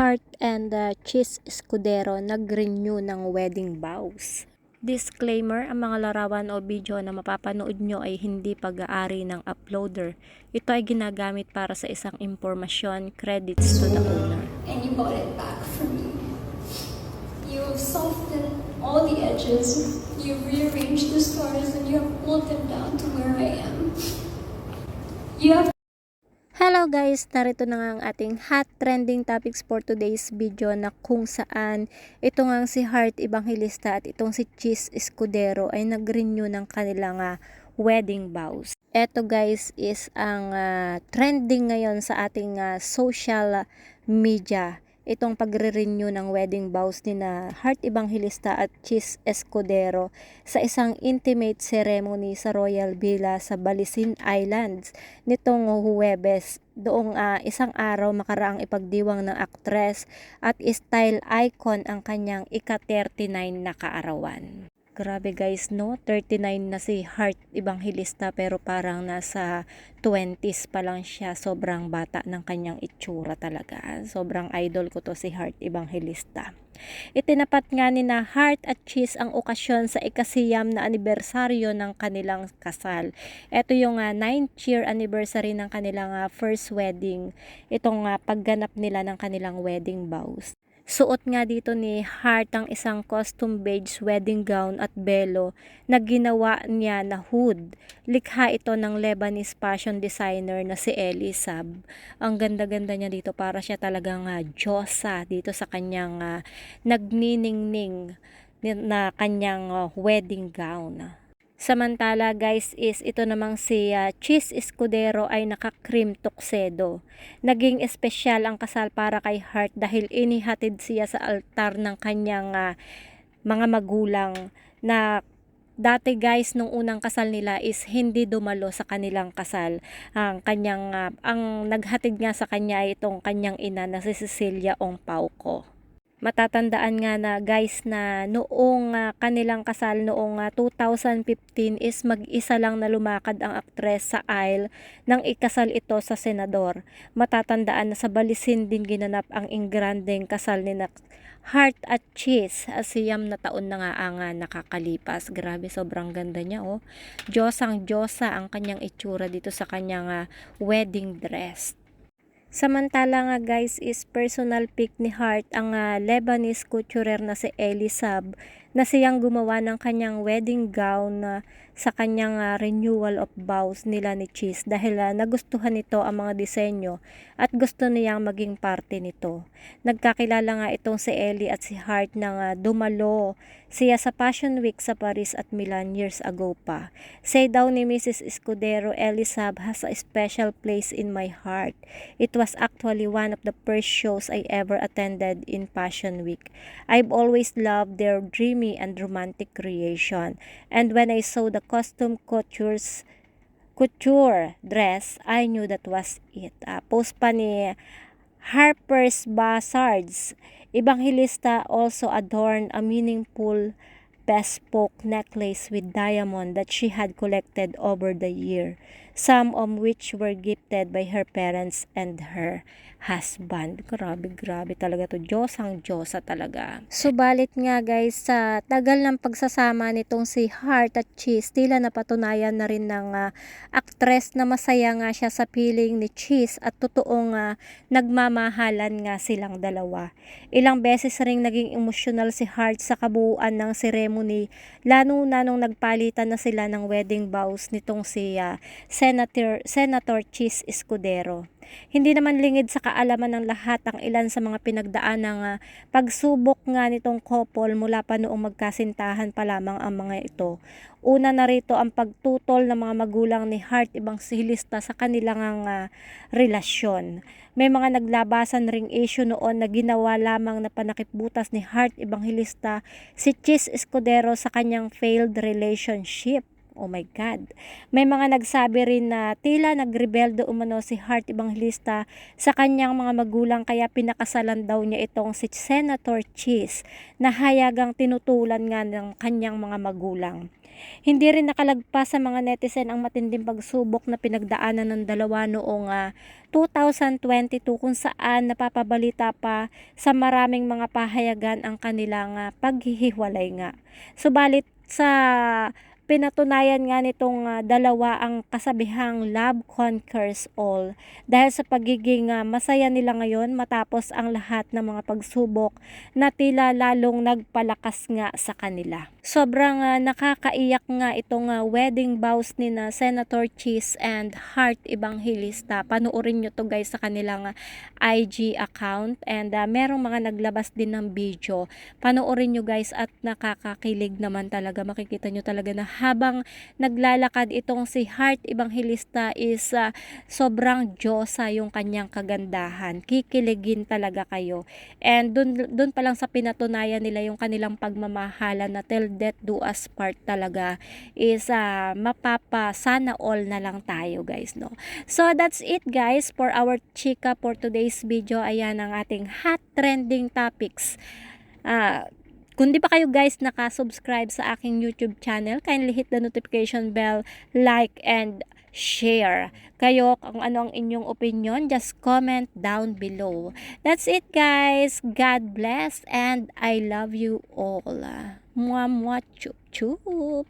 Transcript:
Heart and Cheese Escudero nag-renew ng wedding vows. Disclaimer, ang mga larawan o video na mapapanood nyo ay hindi pag-aari ng uploader. Ito ay ginagamit para sa isang impormasyon, credits to the owner. And you bought it back for me. You've softened all the edges, you've rearranged the stars, and you have pulled them down to where I am. You have Hello guys! Narito na nga ang ating hot trending topics for today's video na kung saan ito nga si Heart Evangelista at itong si Cheese Escudero ay nag-renew ng kanilang wedding vows. Ito guys is ang trending ngayon sa ating social media. Itong pagre-renew ng wedding vows ni na Heart Evangelista at Cheese Escudero sa isang intimate ceremony sa Royal Villa sa Balisin Islands nitong Huwebes. Doong isang araw makaraang ipagdiwang ng aktres at style icon ang kanyang ika-39 na kaarawan. Grabe guys, no? 39 na si Heart Evangelista pero parang nasa 20s pa lang siya. Sobrang bata ng kanyang itsura talaga. Sobrang idol ko to si Heart Evangelista. Itinapat nga ni na Heart at Cheese ang okasyon sa ikasiyam na anibersaryo ng kanilang kasal. Ito yung 9th year anniversary ng kanilang first wedding. Itong pagganap nila ng kanilang wedding vows. Suot nga dito ni Heart ang isang custom beige wedding gown at belo na ginawa niya na hood. Likha ito ng Lebanese fashion designer na si Elie Saab. Ang ganda-ganda niya dito, para siya talagang diyosa dito sa kanyang nagniningning na kanyang wedding gown. Samantala guys is ito namang si Cheese Escudero ay naka-cream tuxedo. Naging espesyal ang kasal para kay Heart dahil inihatid siya sa altar ng kanyang mga magulang na dati guys nung unang kasal nila is hindi dumalo sa kanilang kasal. Ang kanyang ang naghatid nga sa kanya ay itong kanyang ina na si Cecilia Ong Pauco. Matatandaan nga na guys na noong kanilang kasal noong 2015 is mag-isa lang na lumakad ang aktres sa aisle nang ikasal ito sa senador. Matatandaan na sa Balisin din ginanap ang ingrandeng kasal ni Heart at Cheese. Siyam na taon na nga ang nakakalipas. Grabe, sobrang ganda niya oh. Diyosang Diyosa ang kanyang itsura dito sa kanyang wedding dress. Samantala nga guys is personal pic ni Heart ang Lebanese couturier na si Elie Saab na siyang gumawa ng kanyang wedding gown sa kanyang renewal of vows nila ni Cheese dahil nagustuhan nito ang mga disenyo at gusto niyang maging parte nito. Nagkakilala nga itong si Elie at si Heart nang dumalo siya sa Fashion Week sa Paris at Milan years ago pa. Say daw ni Mrs. Escudero, Elie Saab has a special place in my heart. It was actually one of the first shows I ever attended in Fashion Week. I've always loved their dreamy and romantic creation. And when I saw the couture dress, I knew that was it. Post pa ni Harper's Bazaar's Evangelista also adorned a meaningful bespoke necklace with diamond that she had collected over the year, some of which were gifted by her parents and her husband. Grabe talaga to. Diyosang Diyosa talaga. Subalit nga guys, sa tagal ng pagsasama nitong si Heart at Cheese, tila napatunayan na rin ng aktres na masaya nga siya sa piling ni Cheese at totoong nagmamahalan nga silang dalawa. Ilang beses ring naging emosyonal si Heart sa kabuuan ng ceremony, lalo na nung nagpalitan na sila ng wedding vows nitong si Senator Cheese Escudero. Hindi naman lingid sa kaalaman ng lahat ang ilan sa mga pinagdaan ng pagsubok nga nitong couple mula pa noong magkasintahan pa lamang ang mga ito. Una na rito ang pagtutol ng mga magulang ni Heart Evangelista sa kanilang relasyon. May mga naglabasan ring issue noon na ginawa lamang na panakipbutas ni Heart Evangelista si Cheese Escudero sa kanyang failed relationship. Oh my God. May mga nagsabi rin na tila nagrebelde umano si Heart Evangelista sa kanyang mga magulang kaya pinakasalan daw niya itong si Senator Cheese na hayagang tinutulan nga ng kanyang mga magulang. Hindi rin nakalagpas sa mga netizen ang matinding pagsubok na pinagdaanan ng dalawa noong 2022 kung saan napapabalita pa sa maraming mga pahayagan ang kanilang paghihiwalay nga. Subalit sa pinatunayan nga nitong dalawa ang kasabihang love conquers all dahil sa pagiging masaya nila ngayon matapos ang lahat ng mga pagsubok na tila lalong nagpalakas nga sa kanila. Sobrang nakakaiyak nga itong wedding vows ni na Senator Cheese and Heart Evangelista. Panoorin nyo to guys sa kanilang IG account and merong mga naglabas din ng video. Panoorin nyo guys at nakakakilig naman talaga. Makikita nyo talaga na habang naglalakad itong si Heart Evangelista is sobrang Diyosa yung kanyang kagandahan. Kikiligin talaga kayo. And dun pa lang sa pinatunayan nila yung kanilang pagmamahalan na till death do us part talaga is mapapa sana all na lang tayo guys, no? So that's it guys for our chika for today's video. Ayan ang ating hot trending topics. Kung di pa kayo guys nakasubscribe sa aking YouTube channel, kindly hit the notification bell, like, and share. Kayo, kung ano ang inyong opinion, just comment down below. That's it guys. God bless and I love you all. Mwah mwah chup chup.